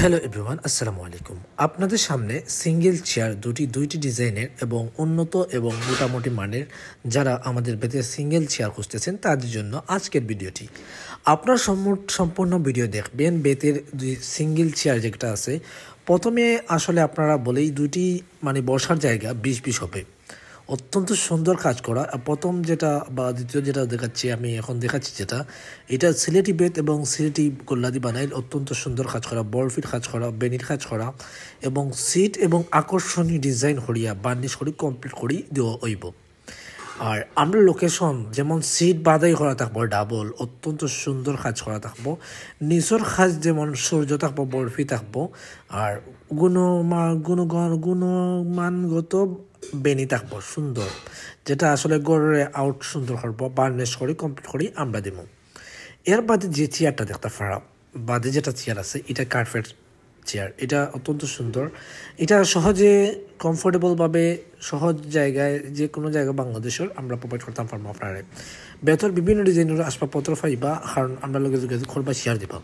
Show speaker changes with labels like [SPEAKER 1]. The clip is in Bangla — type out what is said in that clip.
[SPEAKER 1] হ্যালো এভরিওয়ান, আসসালামু আলাইকুম। আপনাদের সামনে সিঙ্গেল চেয়ার দুইটি ডিজাইনের এবং উন্নত এবং মোটামুটি মানের যারা আমাদের বেতে সিঙ্গেল চেয়ার খুঁজতেছেন তাদের জন্য আজকের ভিডিওটি। আপনার সম্পূর্ণ ভিডিও দেখবেন। বেতের সিঙ্গেল চেয়ার যেটা আছে, প্রথমে আসলে আপনারা বলেই দুইটি বসার জায়গা 20-20 হবে, অত্যন্ত সুন্দর কাজ করা। প্রথম যেটা বা দ্বিতীয় যেটা দেখাচ্ছি, আমি এখন দেখাচ্ছি যেটা, এটা সিলেটি বেত এবং সিলেটি গোল্লাদি বানাইল, অত্যন্ত সুন্দর কাজ করা, বরফির কাজ করা, বেনির কাজ করা এবং সিট এবং আকর্ষণীয় ডিজাইন করিয়া বার্নিশ করি কমপ্লিট করি দেওয়া হইব। আর আমরা লোকেশন যেমন সিট বাদাই করা থাকবো ডাবল, অত্যন্ত সুন্দর কাজ করা থাকবো। নিচর কাজ যেমন সূর্য থাকবো, বরফি থাকবো, আর গুণমানগত বেনি থাকবো সুন্দর, যেটা আসলে গড়ে আউট সুন্দর করবো, বার্নিশ করি কমপ্লিট করি আমরা দেব। এর বাদে যে চেয়ারটা দেখতে পারা বাদে যেটা চেয়ার আছে, এটা কার্পেট চেয়ার। এটা অত্যন্ত সুন্দর, এটা সহজে কমফোর্টেবলভাবে সহজ জায়গায় যে কোনো জায়গায় বাংলাদেশের আমরা প্রোভাইড করতাম পারবো আপনারা। বেতর বিভিন্ন ডিজাইনের আসবাবপত্র পাইবা, কারণ আমরা লোকে যোগাযোগ করবা শেয়ার দিবা।